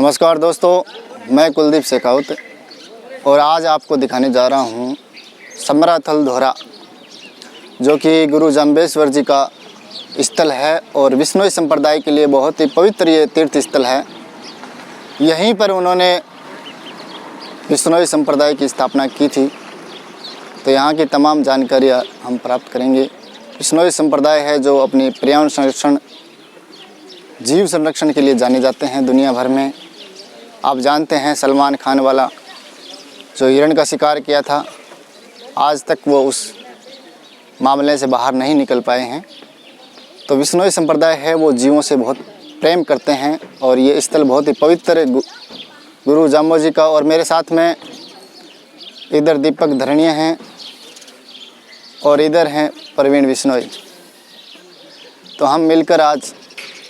नमस्कार दोस्तों, मैं कुलदीप शेखावत और आज आपको दिखाने जा रहा हूँ समराथल धोरा, जो कि गुरु जाम्बेश्वर जी का स्थल है और विश्नोई संप्रदाय के लिए बहुत ही पवित्र ये तीर्थ स्थल है। यहीं पर उन्होंने विश्नोई संप्रदाय की स्थापना की थी। तो यहाँ की तमाम जानकारी हम प्राप्त करेंगे। विश्नोई संप्रदाय है जो अपनी पर्यावरण संरक्षण, जीव संरक्षण के लिए जाने जाते हैं दुनिया भर में। आप जानते हैं सलमान खान वाला जो हिरण का शिकार किया था, आज तक वो उस मामले से बाहर नहीं निकल पाए हैं। तो विश्नोई संप्रदाय है वो जीवों से बहुत प्रेम करते हैं और ये स्थल बहुत ही पवित्र है गुरु जाम्बो जी का। और मेरे साथ में इधर दीपक धरणीय हैं और इधर हैं प्रवीण बिश्नोई। तो हम मिलकर आज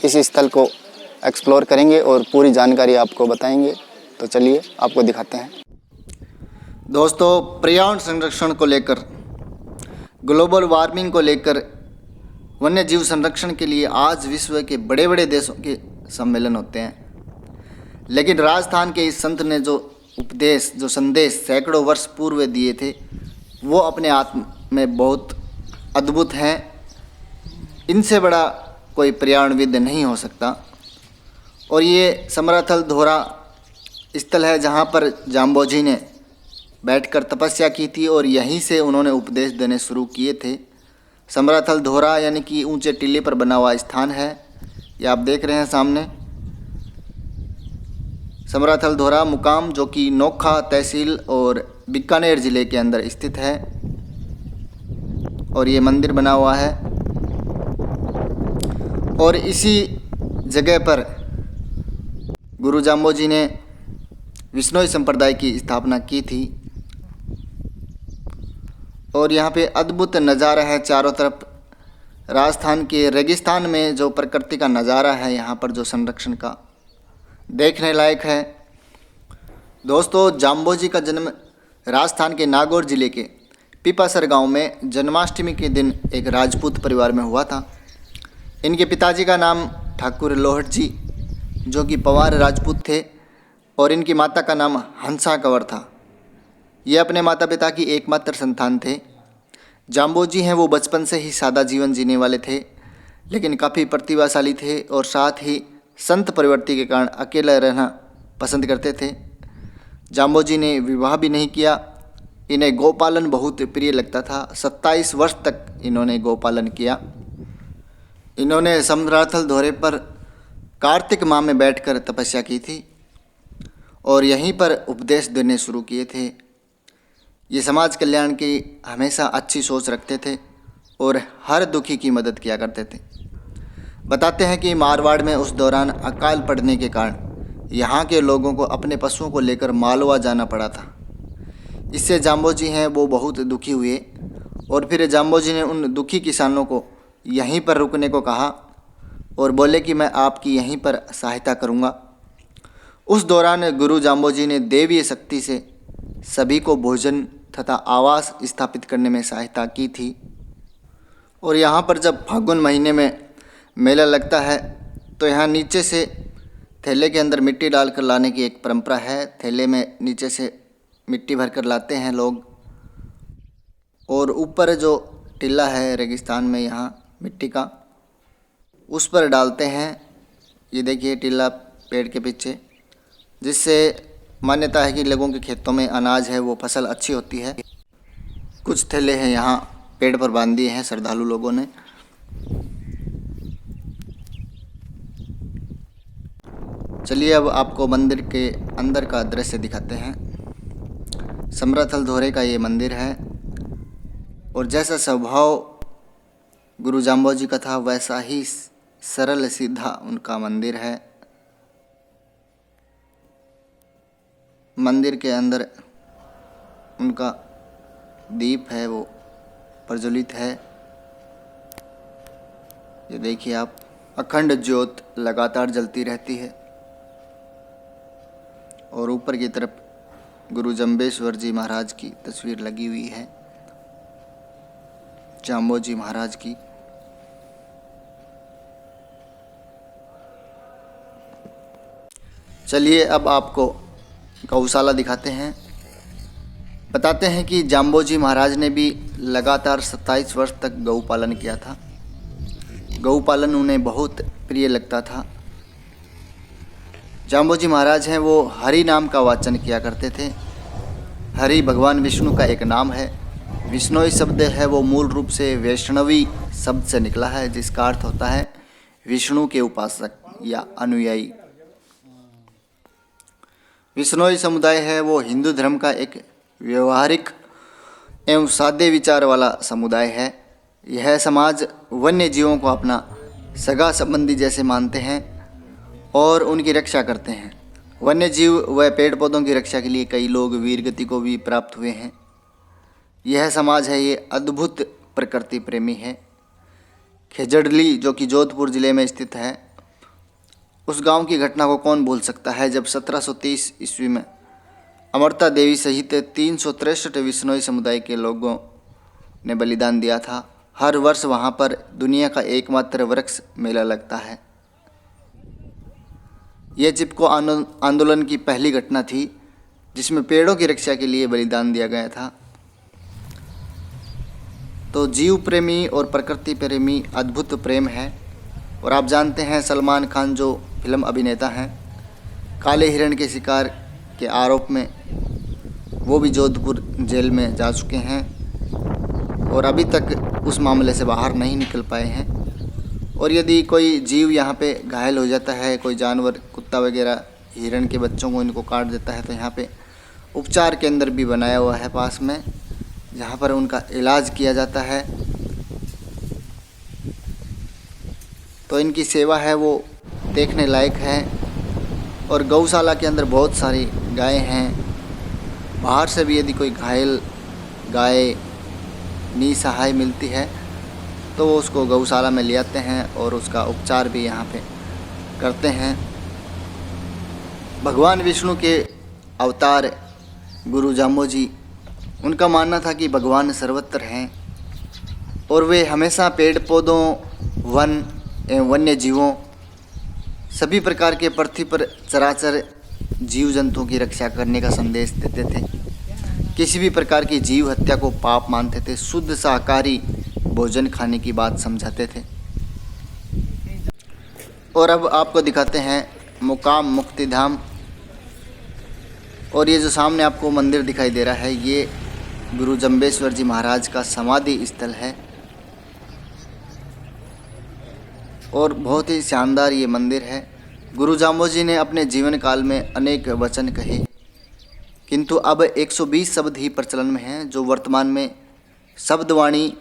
इस स्थल को एक्सप्लोर करेंगे और पूरी जानकारी आपको बताएंगे। तो चलिए आपको दिखाते हैं। दोस्तों, पर्यावरण संरक्षण को लेकर, ग्लोबल वार्मिंग को लेकर, वन्य जीव संरक्षण के लिए आज विश्व के बड़े बड़े देशों के सम्मेलन होते हैं। लेकिन राजस्थान के इस संत ने जो उपदेश, जो संदेश सैकड़ों वर्ष पूर्व दिए थे, वो अपने आत्म में बहुत अद्भुत हैं। इनसे बड़ा कोई पर्यावरणविद नहीं हो सकता। और ये समराथल धोरा स्थल है जहाँ पर जाम्बो जी ने बैठकर तपस्या की थी और यहीं से उन्होंने उपदेश देने शुरू किए थे। समराथल धोरा यानी कि ऊंचे टीले पर बना हुआ स्थान है, ये आप देख रहे हैं सामने। समराथल धोरा मुकाम जो कि नोखा तहसील और बीकानेर ज़िले के अंदर स्थित है और ये मंदिर बना हुआ है। और इसी जगह पर गुरु जाम्बो जी ने विश्नोई संप्रदाय की स्थापना की थी। और यहाँ पे अद्भुत नज़ारा है चारों तरफ। राजस्थान के रेगिस्तान में जो प्रकृति का नज़ारा है, यहाँ पर जो संरक्षण का देखने लायक है। दोस्तों, जाम्बो जी का जन्म राजस्थान के नागौर जिले के पीपासर गांव में जन्माष्टमी के दिन एक राजपूत परिवार में हुआ था। इनके पिताजी का नाम ठाकुर लोहट जी, जो कि पवार राजपूत थे, और इनकी माता का नाम हंसा कंवर था। ये अपने माता पिता की एकमात्र संतान थे। जाम्बो जी हैं वो बचपन से ही सादा जीवन जीने वाले थे, लेकिन काफ़ी प्रतिभाशाली थे और साथ ही संत प्रवृत्ति के कारण अकेला रहना पसंद करते थे। जाम्बो जी ने विवाह भी नहीं किया। इन्हें गौपालन बहुत प्रिय लगता था। 27 वर्ष तक इन्होंने गौपालन किया। इन्होंने समराथल धोरे पर कार्तिक माह में बैठकर तपस्या की थी और यहीं पर उपदेश देने शुरू किए थे। ये समाज कल्याण की हमेशा अच्छी सोच रखते थे और हर दुखी की मदद किया करते थे। बताते हैं कि मारवाड़ में उस दौरान अकाल पड़ने के कारण यहाँ के लोगों को अपने पशुओं को लेकर मालवा जाना पड़ा था। इससे जाम्बो जी हैं वो बहुत दुखी हुए और फिर जाम्बो जी ने उन दुखी किसानों को यहीं पर रुकने को कहा और बोले कि मैं आपकी यहीं पर सहायता करूंगा। उस दौरान गुरु जाम्बो जी ने देवीय शक्ति से सभी को भोजन तथा आवास स्थापित करने में सहायता की थी। और यहाँ पर जब फागुन महीने में मेला लगता है तो यहाँ नीचे से थैले के अंदर मिट्टी डालकर लाने की एक परंपरा है। थैले में नीचे से मिट्टी भरकर लाते हैं लोग और ऊपर जो टीला है रेगिस्तान में यहाँ मिट्टी का, उस पर डालते हैं। ये देखिए टीला पेड़ के पीछे, जिससे मान्यता है कि लोगों के खेतों में अनाज है वो फसल अच्छी होती है। कुछ थैले हैं यहाँ पेड़ पर बांध दिए हैं श्रद्धालु लोगों ने। चलिए अब आपको मंदिर के अंदर का दृश्य दिखाते हैं। समराथल धोरे का ये मंदिर है और जैसा स्वभाव गुरु जाम्बो जी का था वैसा ही सरल सीधा उनका मंदिर है। मंदिर के अंदर उनका दीप है वो प्रज्वलित है। ये देखिए आप, अखंड ज्योत लगातार जलती रहती है। और ऊपर की तरफ गुरु जाम्बेश्वर जी महाराज की तस्वीर लगी हुई है, जाम्बो जी महाराज की। चलिए अब आपको गौशाला दिखाते हैं। बताते हैं कि जाम्बोजी महाराज ने भी लगातार 27 वर्ष तक गौ पालन किया था। गौ पालन उन्हें बहुत प्रिय लगता था। जाम्बोजी महाराज हैं वो हरि नाम का वाचन किया करते थे। हरि भगवान विष्णु का एक नाम है। विष्णोई शब्द है वो मूल रूप से वैष्णवी शब्द से निकला है, जिसका अर्थ होता है विष्णु के उपासक या अनुयायी। विष्णोई समुदाय है वो हिंदू धर्म का एक व्यवहारिक एवं सादे विचार वाला समुदाय है। यह समाज वन्य जीवों को अपना सगा संबंधी जैसे मानते हैं और उनकी रक्षा करते हैं। वन्य जीव व पेड़ पौधों की रक्षा के लिए कई लोग वीरगति को भी प्राप्त हुए हैं। यह समाज है ये अद्भुत प्रकृति प्रेमी है। खेजड़ली जो कि जोधपुर ज़िले में स्थित है, उस गांव की घटना को कौन भूल सकता है जब 1730 ईस्वी में अमरता देवी सहित 363 विश्नोई समुदाय के लोगों ने बलिदान दिया था। हर वर्ष वहां पर दुनिया का एकमात्र वृक्ष मेला लगता है। यह चिपको आंदोलन की पहली घटना थी जिसमें पेड़ों की रक्षा के लिए बलिदान दिया गया था। तो जीव प्रेमी और प्रकृति प्रेमी अद्भुत प्रेम है। और आप जानते हैं सलमान खान जो फिल्म अभिनेता हैं, काले हिरण के शिकार के आरोप में वो भी जोधपुर जेल में जा चुके हैं और अभी तक उस मामले से बाहर नहीं निकल पाए हैं। और यदि कोई जीव यहाँ पे घायल हो जाता है, कोई जानवर कुत्ता वगैरह हिरण के बच्चों को इनको काट देता है, तो यहाँ पे उपचार केंद्र भी बनाया हुआ है पास में, जहाँ पर उनका इलाज किया जाता है। तो इनकी सेवा है वो देखने लायक है। और गौशाला के अंदर बहुत सारी गायें हैं। बाहर से भी यदि कोई घायल गाय निसहाय मिलती है तो वो उसको गौशाला में ले आते हैं और उसका उपचार भी यहाँ पे करते हैं। भगवान विष्णु के अवतार गुरु जाम्बोजी, उनका मानना था कि भगवान सर्वत्र हैं और वे हमेशा पेड़ पौधों, वन एवं वन्य जीवों, सभी प्रकार के पृथ्वी पर चराचर जीव जंतुओं की रक्षा करने का संदेश देते थे। किसी भी प्रकार की जीव हत्या को पाप मानते थे। शुद्ध शाकाहारी भोजन खाने की बात समझाते थे। और अब आपको दिखाते हैं मुकाम मुक्तिधाम। और ये जो सामने आपको मंदिर दिखाई दे रहा है, ये गुरु जम्बेश्वर जी महाराज का समाधि स्थल है और बहुत ही शानदार ये मंदिर है। गुरु जाम्बोजी ने अपने जीवन काल में अनेक वचन कहे, किंतु अब 120 शब्द ही प्रचलन में हैं, जो वर्तमान में शब्दवाणी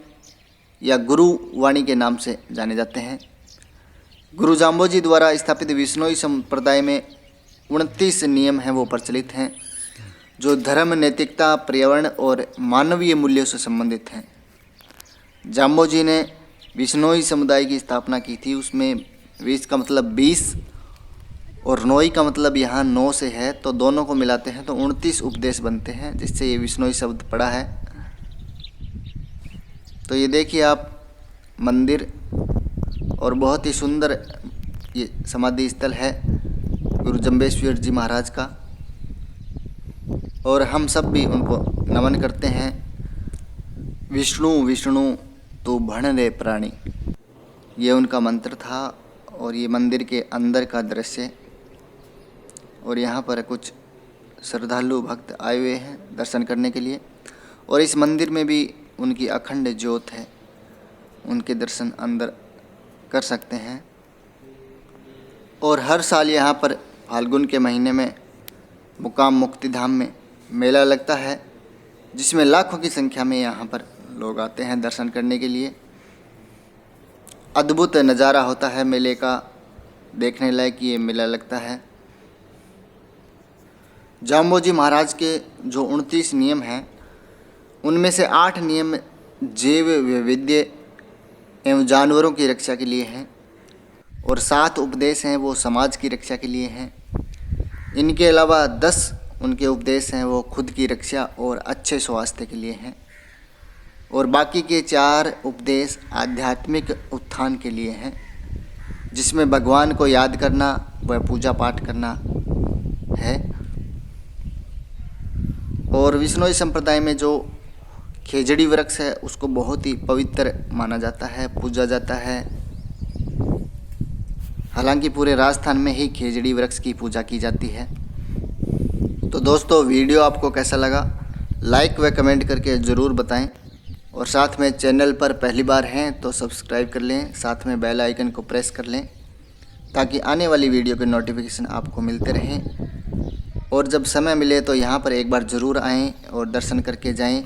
या गुरुवाणी के नाम से जाने जाते हैं। गुरु जाम्बोजी द्वारा स्थापित विश्नोई संप्रदाय में 29 नियम हैं वो प्रचलित हैं, जो धर्म, नैतिकता, पर्यावरण और मानवीय मूल्यों से संबंधित हैं। जाम्बोजी ने विश्नोई समुदाय की स्थापना की थी। उसमें विश का मतलब 20 और नोई का मतलब यहाँ 9 से है, तो दोनों को मिलाते हैं तो 29 उपदेश बनते हैं, जिससे ये विश्नोई शब्द पड़ा है। तो ये देखिए आप मंदिर, और बहुत ही सुंदर ये समाधि स्थल है गुरु जम्बेश्वर जी महाराज का, और हम सब भी उनको नमन करते हैं। विष्णु विष्णु तू भण रे प्राणी, ये उनका मंत्र था। और ये मंदिर के अंदर का दृश्य, और यहाँ पर कुछ श्रद्धालु भक्त आए हुए हैं दर्शन करने के लिए। और इस मंदिर में भी उनकी अखंड ज्योत है, उनके दर्शन अंदर कर सकते हैं। और हर साल यहाँ पर फाल्गुन के महीने में मुकाम मुक्तिधाम में मेला लगता है, जिसमें लाखों की संख्या में यहाँ पर लोग आते हैं दर्शन करने के लिए। अद्भुत नज़ारा होता है मेले का, देखने लायक ये मेला लगता है। जाम्बोजी महाराज के जो 29 नियम हैं, उनमें से 8 नियम जैव वैविध्य एवं जानवरों की रक्षा के लिए हैं, और 7 उपदेश हैं वो समाज की रक्षा के लिए हैं। इनके अलावा 10 उनके उपदेश हैं वो खुद की रक्षा और अच्छे स्वास्थ्य के लिए हैं, और बाकी के 4 उपदेश आध्यात्मिक उत्थान के लिए हैं, जिसमें भगवान को याद करना व पूजा पाठ करना है। और विश्नोई संप्रदाय में जो खेजड़ी वृक्ष है उसको बहुत ही पवित्र माना जाता है, पूजा जाता है। हालांकि पूरे राजस्थान में ही खेजड़ी वृक्ष की पूजा की जाती है। तो दोस्तों, वीडियो आपको कैसा लगा लाइक व कमेंट करके ज़रूर बताएं। और साथ में चैनल पर पहली बार हैं तो सब्सक्राइब कर लें, साथ में बेल आइकन को प्रेस कर लें ताकि आने वाली वीडियो के नोटिफिकेशन आपको मिलते रहें। और जब समय मिले तो यहाँ पर एक बार ज़रूर आएँ और दर्शन करके जाएं।